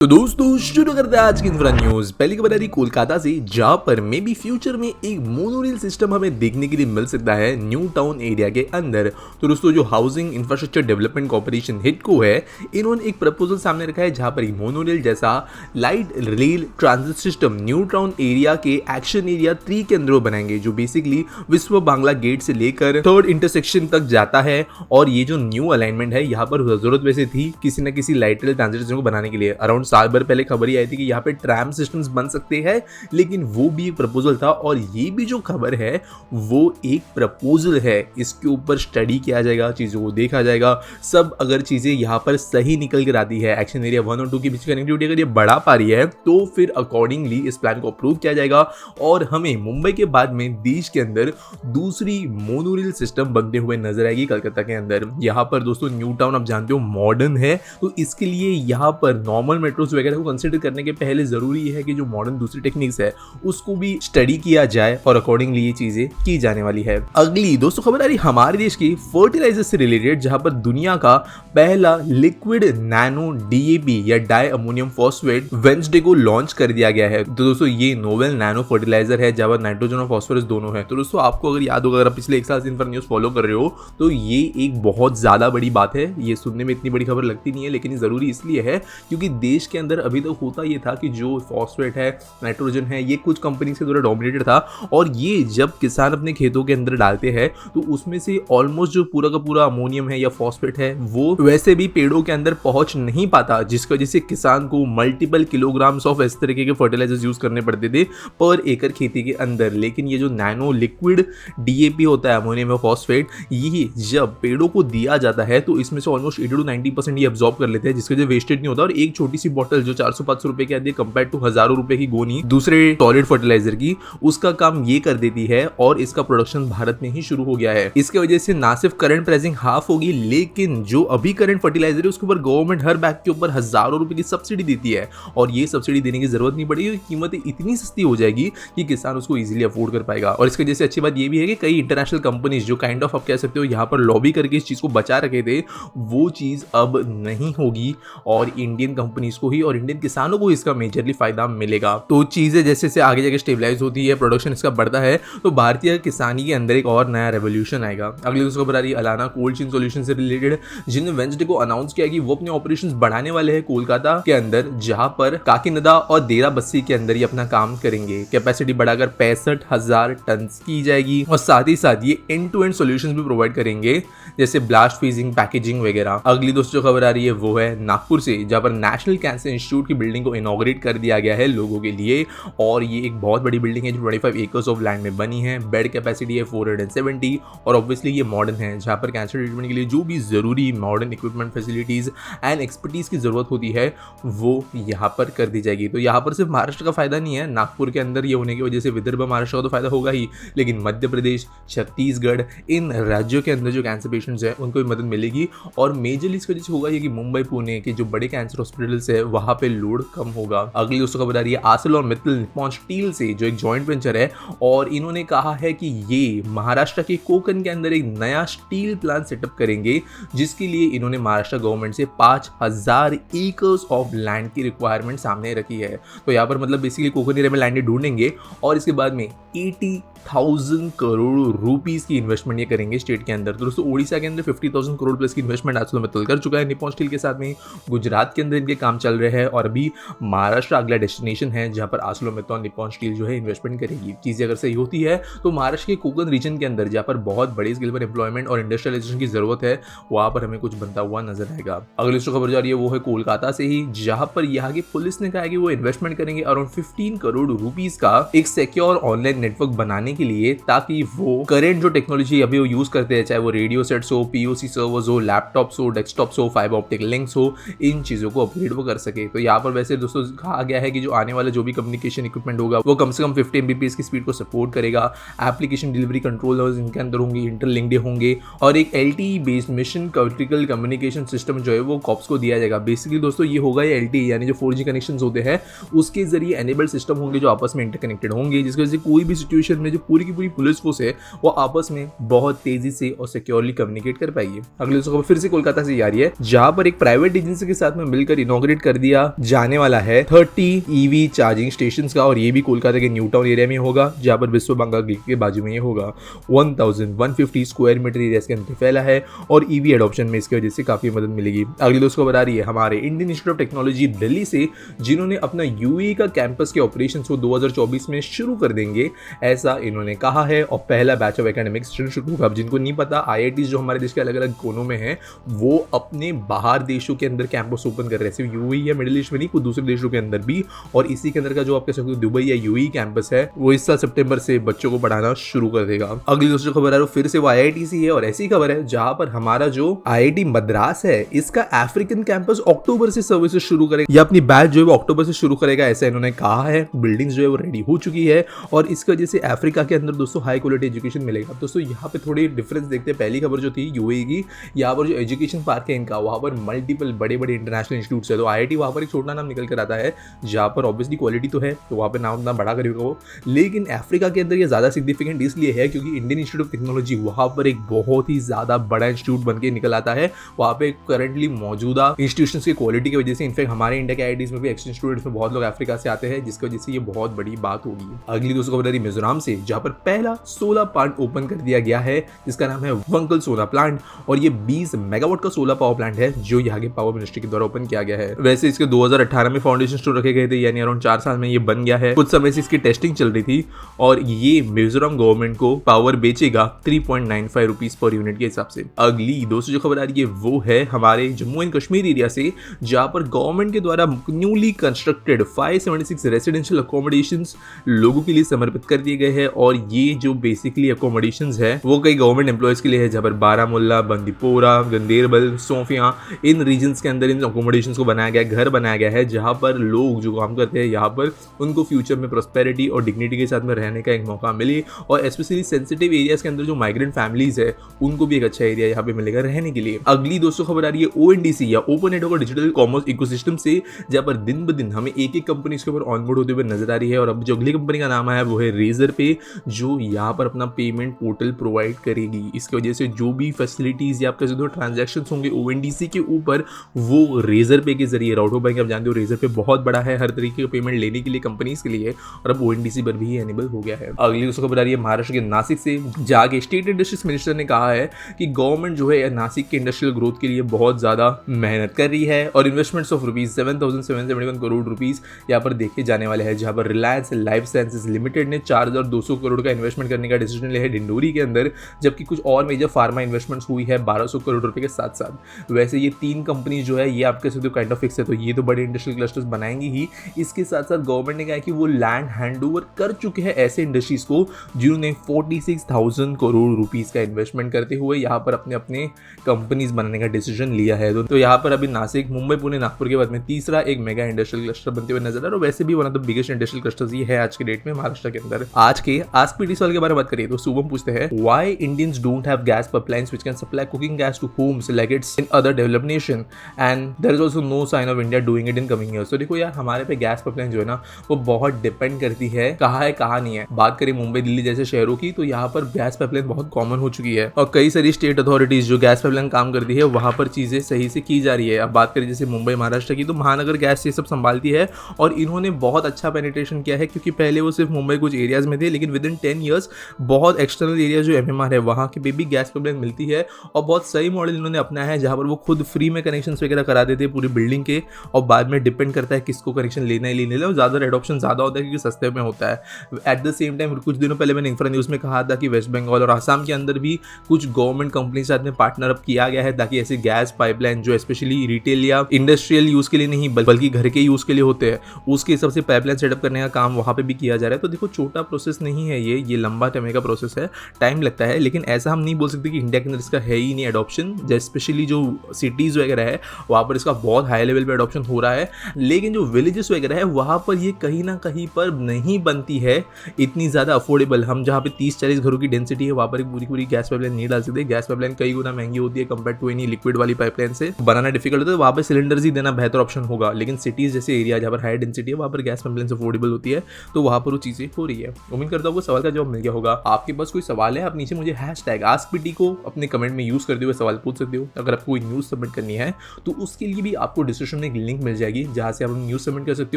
तो दोस्तों शुरू करते हैं आज की इंफ्रा न्यूज। पहली खबर आ रही कोलकाता से, जहां पर मे बी फ्यूचर में एक मोनोरेल सिस्टम हमें देखने के लिए मिल सकता है न्यू टाउन एरिया के अंदर। तो दोस्तों जो हाउसिंग इंफ्रास्ट्रक्चर डेवलपमेंट कॉर्पोरेशन हिडको है, इन्होंने एक प्रपोजल सामने रखा है जहां पर मोनोरेल जैसा light rail transit system new town area के एक्शन एरिया 3 के अंदर बनाएंगे, जो बेसिकली विश्व बांग्ला गेट से लेकर 3rd इंटरसेक्शन तक जाता है। और ये जो न्यू अलाइनमेंट है, यहाँ पर जरूरत वैसे थी किसी न किसी लाइट रेल ट्रांजिट सिस्टम को बनाने के लिए। अराउंड साल भर पहले खबर ही आई थी कि यहाँ पे ट्रैम सिस्टम्स बन सकते हैं, लेकिन वो भी एक प्रपोजल था। और ये भी जो खबर है वो एक प्रपोजल है, इसके ऊपर स्टडी किया जाएगा, चीजों को देखा जाएगा। सब अगर चीजें यहाँ पर सही निकल कर आती है, एक्शन एरिया 1 और 2 के बीच कनेक्टिविटी अगर ये बढ़ा पा रही है, तो फिर अकॉर्डिंगली इस प्लान को अप्रूव किया जाएगा और हमें मुंबई के बाद में देश के अंदर दूसरी मोनोरेल सिस्टम बनते हुए नजर आएगी कलकत्ता के अंदर। यहाँ पर दोस्तों न्यू टाउन आप जानते हो मॉडर्न है, तो इसके लिए यहाँ पर नॉर्मल मेट्रोस वगैरह को कंसिडर करने के पहले जरूरी है कि जो मॉडर्न दूसरी टेक्निक्स है उसको भी स्टडी किया जाए और अकॉर्डिंगली ये चीजें की जाने वाली है। अगली दोस्तों खबर आ रही हमारे देश की फर्टिलाइजर से रिलेटेड, जहां पर दुनिया का पहला लिक्विड नैनो डीएपी या डाई अमोनियम फॉस्फेट वेंसडे को लॉन्च कर दिया गया है। तो दोस्तों ये नोवेल नैनो फर्टिलाइजर है जहां पर नाइट्रोजन और फॉस्फोरस दोनों है। तो दोस्तों आपको अगर याद होगा, अगर आप पिछले एक साल से इन पर न्यूज फॉलो कर रहे हो, तो ये एक बहुत ज्यादा बड़ी बात है। ये सुनने में इतनी बड़ी खबर लगती नहीं है, लेकिन ये जरूरी इसलिए है क्योंकि देश के अंदर अभी तक होता ये था कि जो फॉस्फेट है, नाइट्रोजन है, ये कुछ कंपनी के द्वारा डोमिनेटेड था। और ये जब किसान अपने खेतों के अंदर डालते हैं तो उसमें से ऑलमोस्ट जो पूरा का पूरा अमोनियम है या फॉस्फेट है वो वैसे भी पेड़ों के अंदर पहुंच नहीं पाता, जिसकी वजह से किसान को मल्टीपल किलोग्राम्स ऑफ इस तरीके के फर्टिलाइजर्स यूज करने पड़ते थे पर एकड़ खेती के अंदर। लेकिन ये जो नैनो लिक्विड डीएपी होता है, अमोनियम और फॉस्फेट, ये जब पेड़ों को दिया जाता है तो इसमें से ऑलमोस्ट 80 to 90% ये अब्सॉर्ब कर लेते हैं, जिसकी वजह से वेस्टेज नहीं होता। और एक छोटी सी बॉटल जो 400-500 रुपए की आती है कंपेयर टू हजारों रुपए की गोनी दूसरे सॉलिड फर्टिलाइजर की, उसका काम ये कर देती है। और इसका प्रोडक्शन भारत में ही शुरू हो गया है। इसके वजह से ना सिर्फ करंट प्राइसिंग हाफ होगी, लेकिन जो अभी करंट फर्टिलाइजर है उसके ऊपर गवर्नमेंट हर बैग के ऊपर हजारों रुपए की सब्सिडी देती है। और ये सब्सिडी देने की जरूरत नहीं पड़ेगी, कीमतें इतनी सस्ती हो जाएगी कि किसान उसको इजीली अफोर्ड कर पाएगा। और इसकी वजह से अच्छी बात ये भी है कि कई इंटरनेशनल कंपनीज जो काइंड ऑफ आप कह सकते हो यहाँ पर लॉबी करके इस चीज को बचा रखे थे, वो चीज अब नहीं होगी और इंडियन कंपनीज को ही और इंडियन किसानों को इसका मेजरली फायदा मिलेगा। तो चीजें जैसे जैसे आगे जाके स्टेबलाइज होती है, प्रोडक्शन इसका बढ़ता है, तो भारतीय किसानी के अंदर एक और नया रेवोल्यूशन आएगा। अगली दोस्तों खबर आ रही है अलाना कोल्ड चेन सॉल्यूशन से रिलेटेड, जिन्होंने वेंसडे को अनाउंस किया कि वो अपने ऑपरेशंस बढ़ाने वाले हैं कोलकाता के अंदर, जहां पर काकीनदा और देरा बस्सी के अंदर ही अपना काम करेंगे। कैपेसिटी बढ़ाकर 65,000 टन की जाएगी और साथ ही साथ ये एंड टू एंड सॉल्यूशंस भी प्रोवाइड करेंगे, जैसे ब्लास्ट फ्रीजिंग, पैकेजिंग वगैरह। अगली दोस्तों खबर आ रही है वो है नागपुर से, जहां पर नेशनल कैंसर इंस्टीट्यूट की बिल्डिंग को इनॉग्रेट कर दिया गया है लोगों के लिए। और ये एक बहुत बड़ी बिल्डिंग है जो 25 एकर्स ऑफ लैंड में बनी है। बेड कैपेसिटी है 470 और ऑब्वियसली ये मॉडर्न है, जहां पर कैंसर ट्रीटमेंट के लिए जो भी जरूरी modern equipment, facilities and expertise की जरूरत होती है वो यहाँ पर कर दी जाएगी। तो यहाँ पर सिर्फ महाराष्ट्र का फायदा नहीं है, नागपुर के अंदर ये होने की वजह से विदर्भ महाराष्ट्र का तो फायदा होगा ही, लेकिन मध्य प्रदेश, छत्तीसगढ़, इन राज्यों के अंदर जो कैंसर पेशेंट्स है उनको भी मदद मिलेगी। और मेजरली इसकी वजह से होगा ये कि मुंबई, पुणे के जो बड़े कैंसर हॉस्पिटल्स है वहां पे लोड कम होगा। अगली दोस्तों खबर आ रही है आर्सेलोरमित्तल निप्पॉन स्टील से, जो एक जॉइंट वेंचर है, और इन्होंने कहा है कि ये महाराष्ट्र के कोकन के अंदर एक नया स्टील प्लांट सेटअप करेंगे, जिसके लिए इन्होंने महाराष्ट्र गवर्नमेंट से 5,000 एकर्स ऑफ लैंड की रिक्वायरमेंट सामने रखी है। तो यहाँ पर मतलब बेसिकली कोकन एरिया में लैंड ढूंढेंगे और इसके बाद में 80,000 करोड़ रुपीस की इन्वेस्टमेंट ये करेंगे स्टेट के अंदर। तो दोस्तों ओडिशा के अंदर 50,000 करोड़ प्लस की इन्वेस्टमेंट आर्सेलोरमित्तल कर चुका है निप्पॉन स्टील के साथ में। गुजरात के अंदर इनके काम चल रहे हैं और अभी महाराष्ट्र अगला डेस्टिनेशन है जहां पर आर्सेलोरमित्तल और निप्पॉन स्टील जो है इन्वेस्टमेंट करेगी। चीजें अगर सही होती है तो महाराष्ट्र के कोकन रीजन के अंदर जहां पर बहुत बड़ी स्केल पर एम्प्लॉयमेंट और इंडस्ट्रियलाइजेशन की जरूरत है, वहां पर हमें कुछ बनता हुआ नजर आएगा। अगली जो खबर जा रही है वो है कोलकाता से ही, जहां पर यहाँ की पुलिस ने कहा है कि वो इन्वेस्टमेंट करेंगे अराउंड 15 करोड़ रुपीस का एक सिक्योर ऑनलाइन नेटवर्क बनाने के लिए, ताकि वो करेंट जो टेक्नोलॉजी अभी वो यूज करते हैं, चाहे वो रेडियो सेट्स हो, पीओसी सर्वर्स हो, लैपटॉप्स हो, डेस्कटॉप्स हो, फाइबर ऑप्टिक लिंक्स हो, इन चीजों को अपग्रेड वो कर सके। तो यहाँ पर वैसे दोस्तों कहा गया है कि जो आने वाला जो भी कम्युनिकेशन इक्विपमेंट होगा वो कम से कम 50 Mbps की स्पीड को सपोर्ट करेगा। एप्लीकेशन डिलीवरी कंट्रोलर्स इनके अंदर होंगे, इंटरलिंक्ड होंगे और एक LTE based mission critical communication system जो है वो कॉप्स को दिया जाएगा। बेसिकली दोस्तों ये होगा ये LTE यानी जो 4G कनेक्शन होते हैं उसके जरिए एनेबल्ड सिस्टम होंगे जो आपस में इंटरकनेक्टेड होंगे, जिसकी वजह से कोई भी सिचुएशन में जो पूरी की पूरी पुलिस फोर्स है वो आपस में बहुत तेजी से और सिक्योरली कम्युनिकेट कर पाएगी। अगली खबर फिर से कोलकाता से जारी है, जहां पर एक प्राइवेट एजेंसी के साथ में मिलकर इनॉग्रेट कर दिया जाने वाला है 30 ईवी चार्जिंग स्टेशन का, और ये भी कोलकाता के न्यू टाउन एरिया में होगा, जहां पर विश्व बंगा गेट के बाजू में ये होगा। 1150 स्क्वायर मीटर एरिया के अंदर फैला है और ईवी एडॉप्शन में इसकी वजह से काफी मदद मिलेगी। अगली दोस्तों खबर आ रही है हमारे Indian institute of technology Delhi से, जिन्होंने अपना यूएई का कैंपस के ऑपरेशन को 2024 में शुरू कर देंगे, ऐसा इन्होंने कहा है। और पहला बैच ऑफ एकेडमिक स्टूडेंट शुरू होगा। जिनको नहीं पता, आईआईटी जो हमारे देश के अलग अलग कोनों में है वो अपने बाहर देशों के अंदर कैंपस ओपन कर रहे हैं, सिर्फ यूएई या मिडिल ईस्ट में नहीं, कुछ दूसरे देशों के अंदर भी। और इसी के अंदर का जो आप कह सकते हो दुबई या यूएई कैंपस है वो इस साल सितंबर से बच्चों को पढ़ाना शुरू कर देगा। अगली दूसरी खबर है फिर से वो आईआईटी से है, और ऐसी खबर है जहां पर हमारा जो आईआईटी मद्रास है इसका अफ्रीकन कैंपस अक्टूबर से सर्विसेज शुरू करेगा, या अपनी बैच जो है वो अक्टूबर से शुरू करेगा, ऐसा इन्होंने कहा है। बिल्डिंग्स जो है वो रेडी हो चुकी है और इसकी वजह से अफ्रीका के अंदर दोस्तों हाई क्वालिटी एजुकेशन मिलेगा। दोस्तों यहाँ पे थोड़ी डिफरेंस देखते हैं। पहली खबर जो थी यूएई की, यहाँ पर जो एजुकेशन पार्क है इनका, वहाँ पर मल्टीपल बड़े बड़े इंटरनेशनल इंस्टीट्यूट्स है, तो आईआईटी वहाँ पर एक छोटा नाम निकल कर आता है, जहाँ पर ऑब्वियसली क्वालिटी तो है, तो वहाँ पर नाम उतना बड़ा करेगा वो। लेकिन अफ्रीका के अंदर ये ज़्यादा सिग्निफिकेंट इसलिए है क्योंकि इंडियन इंस्टीट्यूट ऑफ टेक्नोलॉजी वहाँ पर एक बहुत ही ज़्यादा बड़ा इंस्टीट्यूट बन के निकल आता है। वहाँ पे करंटली मौजूदा इंस्टीट्यूशंस की क्वालिटी की वजह से, इनफैक्ट हमारे इंडिया के आईआईटीज में भी एक्सचेंज स्टूडेंट्स में बहुत लोग अफ्रीका से आते हैं, जिसकी वजह से ये बहुत बड़ी बात होगी। अगली दोस्तों खबर आ रही मिजोरम से, जहाँ पर पहला सोलर प्लांट ओपन कर दिया गया है, जिसका नाम है वंकल सोलर प्लांट, और ये 20 मेगावाट का सोलर पावर प्लांट है जो यहाँ के पावर मिनिस्ट्री के द्वारा ओपन किया गया है। वैसे इसके 2018 में फाउंडेशन स्टोन रखे गए थे, यानी अराउंड 4 साल में ये बन गया है। कुछ समय से इसकी टेस्टिंग चल रही थी और ये मिजोरम गवर्नमेंट को पावर बेचेगा 3.95 रुपीज पर यूनिट के हिसाब से। अगली दोस्तों जो खबर आ रही है वो है हमारे जम्मू एंड कश्मीर एरिया से, जहां पर गवर्नमेंट के द्वारा न्यूली कंस्ट्रक्टेड 576 रेसिडेंशियल अकोमोडेशंस लोगों के लिए समर्पित कर दिए गए हैं। और ये जो बेसिकली अकोमोडेशंस है वो कई गवर्नमेंट एम्प्लॉयज के लिए है, जहां पर बारामुल्ला, बंदीपोरा, गंदेरबल, सोफिया, इन रीजन्स के अंदर इन अकोमोडेशंस को बनाया गया, घर बनाया गया है, जहां पर लोग जो काम करते हैं यहाँ पर उनको फ्यूचर में प्रोस्पेरिटी और डिग्निटी के साथ में रहने का एक मौका मिले। और स्पेशली सेंसिटिव एरियाज के अंदर जो माइग्रेंट फैमिलीज है उनको भी एक अच्छा एरिया यहाँ पे मिलेगा रहने के लिए। अगली दोस्तों खबर आ रही है ओएनडीसी या ओपन नेटवर्क और डिजिटल कॉमर्स इकोसिस्टम से, जहां पर दिन ब दिन हमें एक एक कंपनी इसके ऊपर ऑनबोर्ड होते हुए नजर आ रही है। और अब जो अगली कंपनी का नाम है वो है रेजर पे, जो यहाँ पर अपना पेमेंट पोर्टल प्रोवाइड करेगी। इसकी वजह से जो भी फैसिलिटीज या आपके जो ट्रांजैक्शन होंगे ओएनडीसी के ऊपर वो रेजर पे के जरिए राउट हो पाएंगे। आप जानते हो रेजर पे बहुत बड़ा है हर तरीके का पेमेंट लेने के लिए कंपनीज के लिए, और अब ओएनडीसी पर भी एनेबल हो गया है। अगली दोस्तों खबर आ रही है महाराष्ट्र के नासिक से, जहाँ स्टेट इंडस्ट्रीज मिनिस्टर ने कहा है कि गवर्नमेंट जो है नासिक के इंडस्ट्रियल ग्रोथ के लिए बहुत ज्यादा मेहनत कर रही है और investments of rupees 7,771 crore rupees यहाँ पर देखे जाने वाले हैं, जहाँ पर रिलायंस लाइफ साइंसेज लिमिटेड ने 4,200 करोड़ का इन्वेस्टमेंट करने का डिसीजन लिया है डिंडोरी के अंदर, जबकि कुछ और मेजर फार्मा इन्वेस्टमेंट्स हुई है 1,200 करोड़ रुपए के साथ साथ। वैसे ये 3 कंपनी जो है ये आपके साथ काइंड ऑफ फिक्स है, तो ये तो बड़े इंडस्ट्रियल क्लस्टर्स बनाएंगी ही। इसके साथ साथ गवर्नमेंट ने कहा है कि वो लैंड हैंडओवर कर चुके हैं ऐसे इंडस्ट्रीज को जिन्होंने 46,000 करोड़ रुपीज का इन्वेस्टमेंट करते हुए यहाँ पर अपने अपने कंपनीज बनाने का डिसीजन लिया है। तो यहाँ पर अभी नासिक, मुंबई, पुणे, नागपुर के बाद में तीसरा एक मेगा इंडस्ट्रियल क्लस्टर बनते हुए नजर आ रहा है। और वैसे भी one of the biggest industrial clusters ये है आज के डेट में महाराष्ट्र के अंदर। आज के आस्क पीटी सवाल के बारे में बात करिए तो शुभम पूछते हैं, why Indians don't have gas pipelines which can supply cooking gas to homes like it's in other developed nation and there is also no sign of India doing it in coming years. तो देखो यार, हमारे पे gas pipeline जो है ना वो बहुत डिपेंड करती है कहाँ नहीं है। बात करें मुंबई, दिल्ली जैसे शहरों की, तो यहाँ पर गैस पाइपलाइन बहुत कॉमन हो चुकी है और कई सारी स्टेट अथॉरिटीज जो गैस पाइपलाइन काम करती है वहां पर चीजें सही से की जा रही है। अब बात करें जैसे मुंबई महाराष्ट्र की, तो महानगर गैस ये सब संभालती है और इन्होंने बहुत अच्छा पेनिट्रेशन किया है, क्योंकि पहले वो सिर्फ मुंबई कुछ एरियाज में थे, लेकिन विद इन 10 ईयर्स बहुत एक्सटर्नल एरिया जो एमएमआर है वहाँ के पे भी गैस पाइपलाइन मिलती है। और बहुत सही मॉडल इन्होंने अपनाया है, जहाँ पर वो खुद फ्री में कनेक्शन वगैरह करा देते हैं पूरी बिल्डिंग के, और बाद में डिपेंड करता है किसको कनेक्शन लेना है लेने और ज़्यादा एडॉप्शन ज़्यादा होता है क्योंकि सस्ते में होता है। एट द सेम टाइम कुछ दिनों पहले मैंने इंफ्रा न्यूज़ में कहा था कि वेस्ट बंगाल और आसाम के अंदर भी कुछ गवर्नमेंट कंपनी साथ में पार्टनर अप किया गया है, ताकि ऐसे गैस पाइपलाइन जो स्पेशली रिटेल या इंडस्ट्रियल यूज के लिए नहीं बल्कि घर के यूज के लिए होते हैं, उसके हिसाब से पाइपलाइन सेटअप करने का काम वहाँ पे भी किया जा रहा है। तो देखो, छोटा प्रोसेस नहीं है ये लंबा समय का प्रोसेस है, टाइम लगता है, लेकिन ऐसा हम नहीं बोल सकते कि इंडिया के अंदर इसका है ही नहीं एडॉप्शन। स्पेशली जो सिटीज वगैरह है वहाँ पर इसका बहुत हाई लेवल पे एडॉप्शन हो रहा है, लेकिन जो विलेजेस वगैरह है वहाँ पर ये कहीं ना कहीं पर नहीं बनती है इतनी ज़्यादा अफोर्डेबल। हम जहाँ पे 30-40 घरों की डेंसिटी है वहाँ पर एक पूरी गैस पाइपलाइन नहीं डाल सकते। गैस पाइपलाइन कई गुना महंगी होती है कंपेयर टू एनी लिक्विड वाली पाइपलाइन से, बनाना डिफिकल्ट होता है। वहाँ पर सिलेंडर्स ही देना बेहतर ऑप्शन होगा, लेकिन सिटीज जैसे एरिया जहाँ पर हाई डेंसिटी है वहाँ पर गैस पाइपलाइन अफोर्डेबल होती है, तो वहाँ पर वो चीज़ें हो रही है। उम्मीद करता हूँ आपको सवाल का जवाब मिल गया होगा। आपके पास कोई सवाल है, आप नीचे मुझे #AskPT को अपने कमेंट में यूज करते हुए सवाल पूछ सकते हो। अगर आपको कोई न्यूज़ सबमिट करनी है तो उसके लिए भी आपको डिस्क्रिप्शन में एक लिंक मिल जाएगी जहाँ से आप न्यूज़ सबमिट कर सकते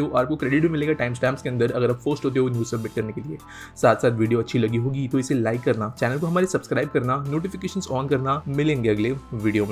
हो और आपको क्रेडिट भी मिलेगा टाइम स्टैम्प्स के अंदर अगर आप फर्स्ट होते हो न्यूज़ सबमिट करने के लिए। साथ साथ वीडियो अच्छी लगी होगी तो इसे लाइक करना, चैनल को हमारे सब्सक्राइब करना, नोटिफिकेशंस ऑन करना। मिलेंगे अगले वीडियो में।